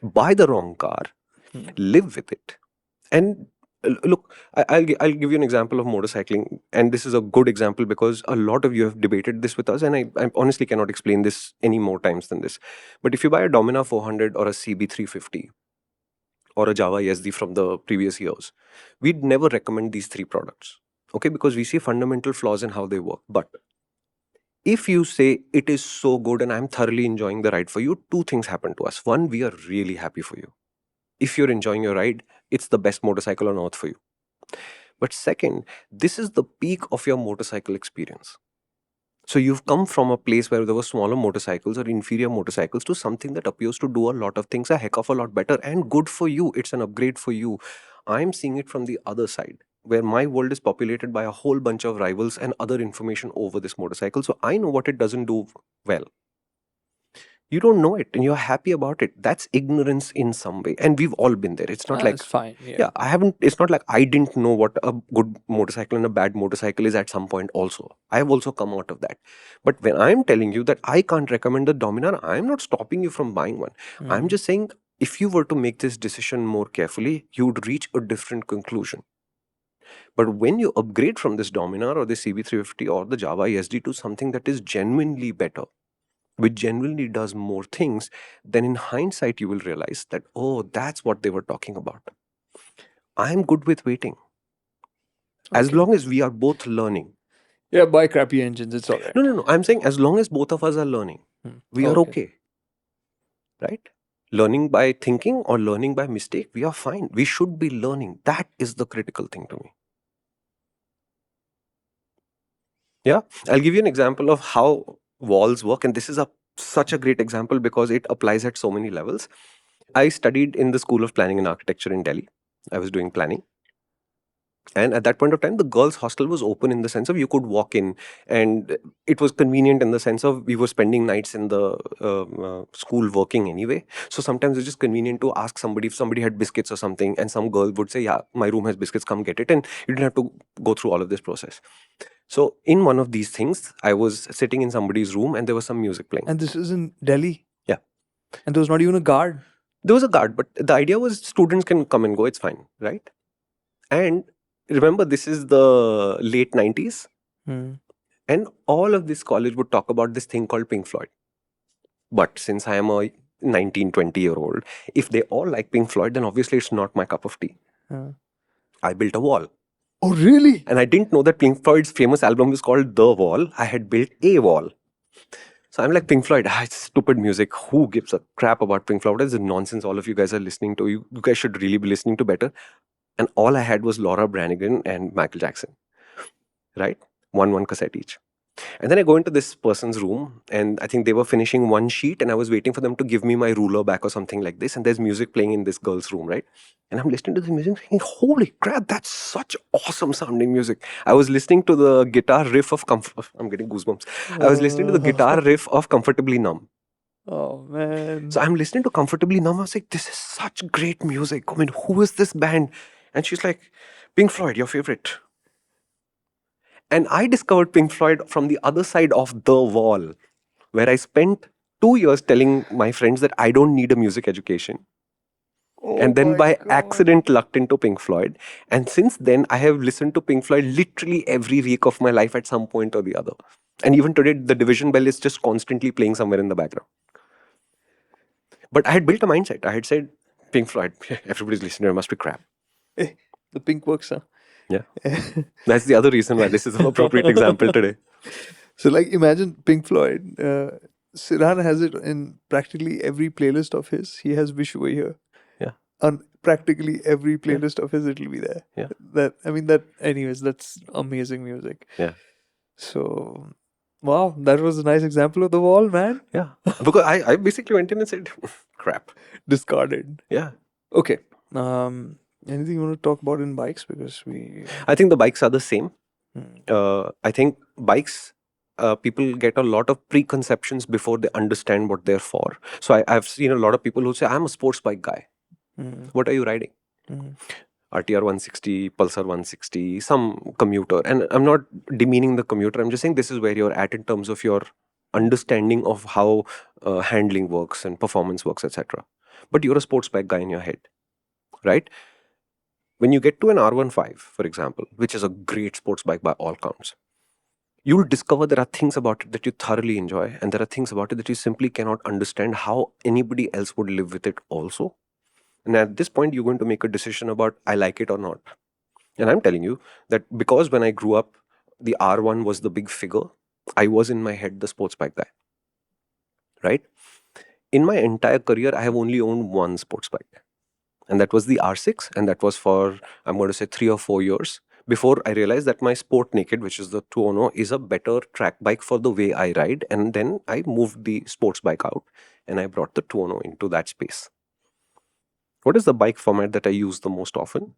Buy the wrong car, live with it. And look, I'll give you an example of motorcycling, and this is a good example because a lot of you have debated this with us, and I honestly cannot explain this any more times than this. But if you buy a Dominar 400 or a CB350 or a Java ESD from the previous years, we'd never recommend these three products, okay? Because we see fundamental flaws in how they work. But if you say it is so good and I'm thoroughly enjoying the ride for you, two things happen to us. One, we are really happy for you. If you're enjoying your ride, it's the best motorcycle on earth for you. But second, this is the peak of your motorcycle experience. So you've come from a place where there were smaller motorcycles or inferior motorcycles to something that appears to do a lot of things a heck of a lot better and good for you. It's an upgrade for you. I'm seeing it from the other side, where my world is populated by a whole bunch of rivals and other information over this motorcycle. So I know what it doesn't do well. You don't know it and you're happy about it. That's ignorance in some way. And we've all been there. It's not like... It's fine. Yeah, it's not like I didn't know what a good motorcycle and a bad motorcycle is at some point also. I have also come out of that. But when I'm telling you that I can't recommend the Dominar, I'm not stopping you from buying one. I'm just saying, if you were to make this decision more carefully, you would reach a different conclusion. But when you upgrade from this Dominar or the CB350 or the Java ESD to something that is genuinely better, which genuinely does more things, then in hindsight you will realize that, oh, that's what they were talking about. I'm good with waiting. As long as we are both learning. Yeah, buy crappy engines, it's all right. No. I'm saying as long as both of us are learning, we are okay. Right? Learning by thinking or learning by mistake, we are fine. We should be learning. That is the critical thing to me. Yeah, I'll give you an example of how walls work, and this is such a great example because it applies at so many levels. I studied in the School of Planning and Architecture in Delhi. I was doing planning. And at that point of time, the girls' hostel was open in the sense of you could walk in, and it was convenient in the sense of we were spending nights in the school working anyway. So sometimes it's just convenient to ask somebody if somebody had biscuits or something, and some girl would say, "Yeah, my room has biscuits, come get it," and you didn't have to go through all of this process. So in one of these things, I was sitting in somebody's room, and there was some music playing. And this is in Delhi. Yeah. And there was not even a guard. There was a guard, but the idea was students can come and go. It's fine, right? And remember, this is the late 90s. And all of this college would talk about this thing called Pink Floyd. But since I am a 19, 20-year-old, if they all like Pink Floyd, then obviously it's not my cup of tea. I built a wall. Oh, really? And I didn't know that Pink Floyd's famous album is called The Wall. I had built a wall. So I'm like, Pink Floyd, it's stupid music. Who gives a crap about Pink Floyd? What is the nonsense all of you guys are listening to? You guys should really be listening to better. And all I had was Laura Branigan and Michael Jackson. Right? One cassette each. And then I go into this person's room, and I think they were finishing one sheet, and I was waiting for them to give me my ruler back or something like this. And there's music playing in this girl's room, right? And I'm listening to the music, thinking, holy crap, that's such awesome sounding music. I was listening to the guitar riff of I'm getting goosebumps. I was listening to the guitar riff of Comfortably Numb. Oh, man. So I'm listening to Comfortably Numb. I was like, this is such great music. I mean, who is this band? And she's like, Pink Floyd, your favorite. And I discovered Pink Floyd from the other side of the wall, where I spent 2 years telling my friends that I don't need a music education. And then by accident lucked into Pink Floyd. And since then, I have listened to Pink Floyd literally every week of my life at some point or the other. And even today, the division bell is just constantly playing somewhere in the background. But I had built a mindset. I had said, Pink Floyd, everybody's listening, it must be crap. The pink works, huh? Yeah. That's the other reason why this is an appropriate example today. So, like, imagine Pink Floyd. Sedan has it in practically every playlist of his. He has Wish You Were Here. Yeah. On practically every playlist of his, it'll be there. Yeah. Anyways, that's amazing music. Yeah. So, wow, that was a nice example of the wall, man. Yeah. Because I basically went in and said, crap. Discarded. Yeah. Okay. Anything you want to talk about in bikes? Because I think the bikes are the same. I think bikes, people get a lot of preconceptions before they understand what they're for. So I've seen a lot of people who say, I'm a sports bike guy. What are you riding? RTR 160, Pulsar 160, some commuter. And I'm not demeaning the commuter. I'm just saying this is where you're at in terms of your understanding of how handling works and performance works, etc. But you're a sports bike guy in your head, right? When you get to an R15, for example, which is a great sports bike by all counts, you'll discover there are things about it that you thoroughly enjoy, and there are things about it that you simply cannot understand how anybody else would live with it also. And at this point, you're going to make a decision about I like it or not. And I'm telling you that because when I grew up, the R1 was the big figure, I was in my head the sports bike guy, right? In my entire career, I have only owned one sports bike. And that was the R6, and that was for, I'm going to say, 3 or 4 years before I realized that my Sport Naked, which is the 210, is a better track bike for the way I ride. And then I moved the sports bike out and I brought the 210 into that space. What is the bike format that I use the most often?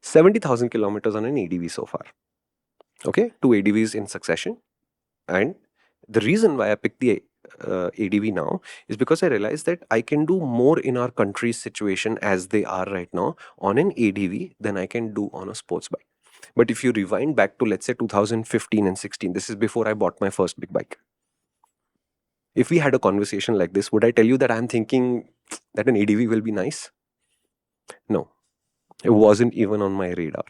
70,000 kilometers on an ADV so far. Okay, 2 ADVs in succession. And the reason why I picked the ADV now is because I realized that I can do more in our country's situation as they are right now on an ADV than I can do on a sports bike. But if you rewind back to, let's say, 2015 and 16, this is before I bought my first big bike. If we had a conversation like this, would I tell you that I'm thinking that an ADV will be nice? No, it wasn't even on my radar.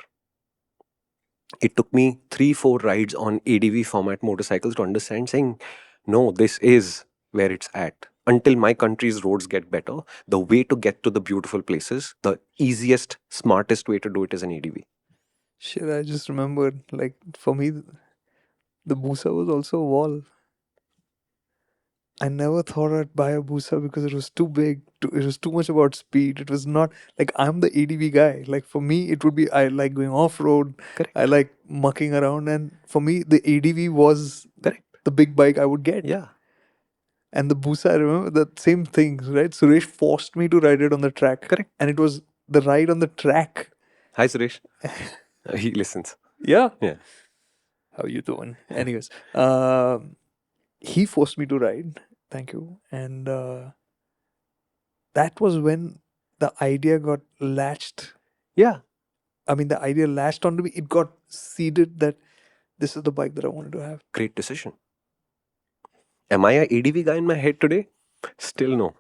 It took me 3-4 rides on ADV format motorcycles to understand, saying, no, this is where it's at. Until my country's roads get better, the way to get to the beautiful places, the easiest, smartest way to do it is an ADV. Shit, I just remembered, like, for me, the Busa was also a wall. I never thought I'd buy a Busa because it was too big. It was too much about speed. It was not, like, I'm the ADV guy. Like, for me, it would be, I like going off-road. Correct. I like mucking around. And for me, the ADV was Correct. the big bike I would get. Yeah. And the Busa, I remember the same thing, right? Suresh forced me to ride it on the track. Correct. And it was the ride on the track. Hi, Suresh. He listens. Yeah. Yeah. How you doing? Anyways, he forced me to ride. Thank you. And that was when the idea got latched. Yeah. I mean, the idea latched onto me. It got seeded that this is the bike that I wanted to have. Great decision. Am I a ADV guy in my head today? Still no.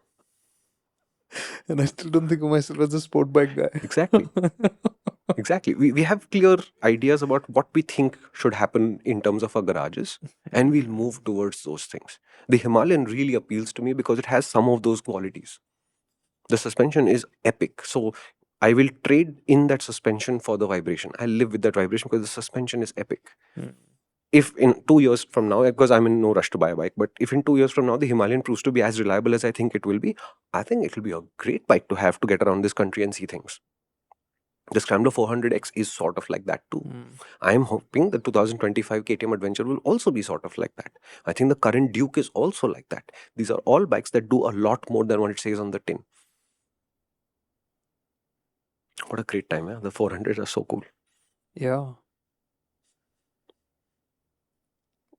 And I still don't think of myself as a sport bike guy. Exactly. Exactly. We have clear ideas about what we think should happen in terms of our garages, and we'll move towards those things. The Himalayan really appeals to me because it has some of those qualities. The suspension is epic. So I will trade in that suspension for the vibration. I live with that vibration because the suspension is epic. If in 2 years from now, because I'm in no rush to buy a bike, but if in 2 years from now the Himalayan proves to be as reliable as I think it will be, I think it will be a great bike to have to get around this country and see things. The Scrambler 400X is sort of like that too. I am hoping the 2025 KTM Adventure will also be sort of like that. I think the current Duke is also like that. These are all bikes that do a lot more than what it says on the tin. What a great time, yeah? The 400s are so cool. Yeah.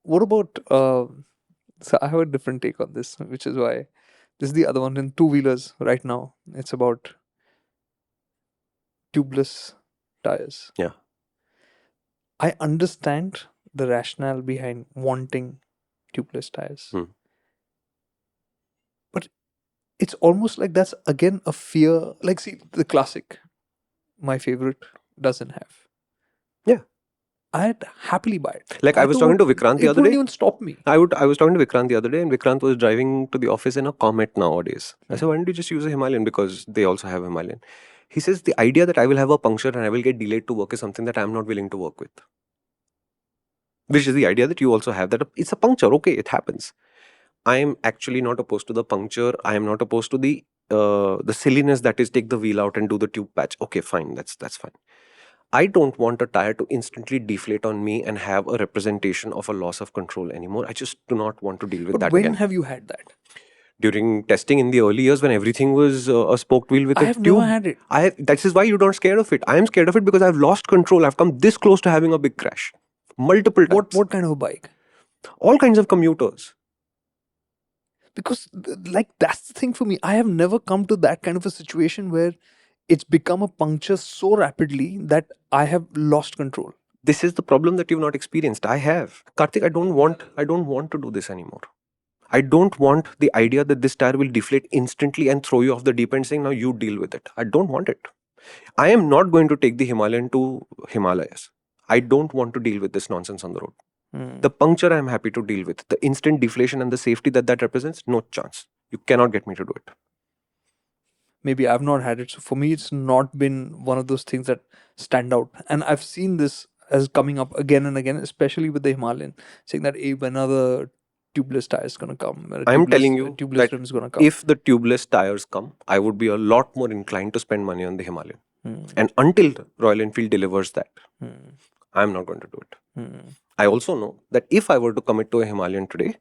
What about so I have a different take on this, which is why this is the other one in two-wheelers right now. It's about tubeless tires. Yeah. I understand the rationale behind wanting tubeless tires. But it's almost like that's again a fear. Like, see, the classic, my favorite, doesn't have. Yeah. I'd happily buy it. Like I was talking to Vikrant the It other wouldn't day. even stop me. I was talking to Vikrant the other day, and Vikrant was driving to the office in a Comet nowadays. I said, why don't you just use a Himalayan, because they also have Himalayan. He says the idea that I will have a puncture and I will get delayed to work is something that I'm not willing to work with. Which is the idea that you also have, that it's a puncture. Okay, it happens. I am actually not opposed to the puncture. I am not opposed to the silliness that is take the wheel out and do the tube patch. Okay, fine. That's fine. I don't want a tire to instantly deflate on me and have a representation of a loss of control anymore. I just do not want to deal with that But when again. have you had that? During testing in the early years when everything was a spoked wheel with I a have tube. never had it. That is why you're not scared of it. I am scared of it because I've lost control. I've come this close to having a big crash. Multiple times. What kind of a bike? All kinds of commuters. Because like that's the thing for me. I have never come to that kind of a situation where it's become a puncture so rapidly that I have lost control. This is the problem that you've not experienced. I have. Kartik, I don't want to do this anymore. I don't want the idea that this tire will deflate instantly and throw you off the deep end saying, now you deal with it. I don't want it. I am not going to take the Himalayan to Himalayas. I don't want to deal with this nonsense on the road. The puncture I am happy to deal with. The instant deflation and the safety that represents, no chance. You cannot get me to do it. Maybe I've not had it. So for me, it's not been one of those things that stand out. And I've seen this as coming up again and again, especially with the Himalayan, saying that another tubeless tire is going to come. I'm telling you tubeless that rim is going to come. if the tubeless tires come, I would be a lot more inclined to spend money on the Himalayan. And until Royal Enfield delivers that, I'm not going to do it. I also know that if I were to commit to a Himalayan today,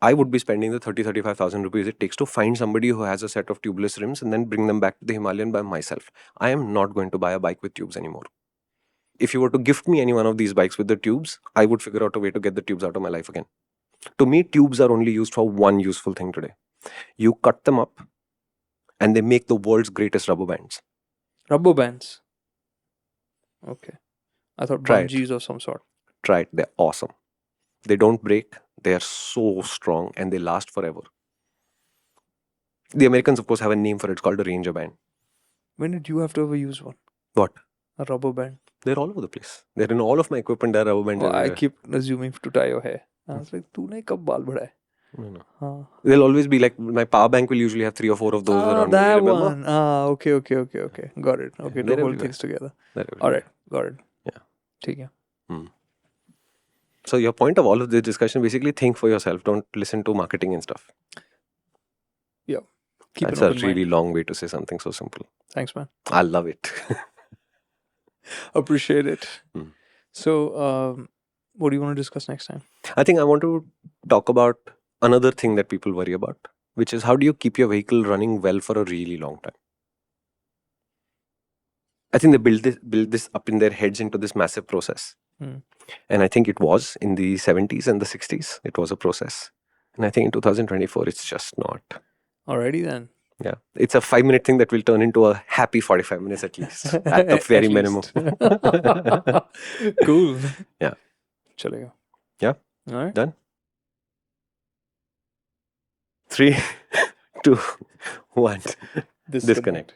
I would be spending the 35,000 rupees it takes to find somebody who has a set of tubeless rims and then bring them back to the Himalayan by myself. I am not going to buy a bike with tubes anymore. If you were to gift me any one of these bikes with the tubes, I would figure out a way to get the tubes out of my life again. To me, tubes are only used for one useful thing today. You cut them up and they make the world's greatest rubber bands. Rubber bands. Okay. I thought Try it. bungees of some sort. Try it. They're awesome. They don't break. They are so strong and they last forever. The Americans, of course, have a name for it. It's called a Ranger band. When did you have to ever use one? What? A rubber band. They're all over the place. They're in all of my equipment. There are rubber bands Oh, I everywhere. keep assuming to tie your hair. I was like, तूने कब बाल बढ़ाए? No. They'll always be like, my power bank will usually have 3 or 4 of those around me. That Remember? one. Okay. Got it. Okay, They're to hold everywhere. things together. They're All everywhere. right, got it. Yeah. ठीक है. So your point of all of this discussion, basically think for yourself. Don't listen to marketing and stuff. Yeah. Keep That's an a open really mind. long way to say something so simple. Thanks, man. I love it. Appreciate it. So, what do you want to discuss next time? I think I want to talk about another thing that people worry about, which is how do you keep your vehicle running well for a really long time? I think they build this up in their heads into this massive process. And I think it was in the 70s and the 60s. It was a process. And I think in 2024, it's just not. Alrighty then. Yeah. It's a 5-minute thing that will turn into a happy 45 minutes at least. At the very minimum. Cool. Yeah. Chalega. Yeah. All right. Done. 3, 2, 1. Disconnect.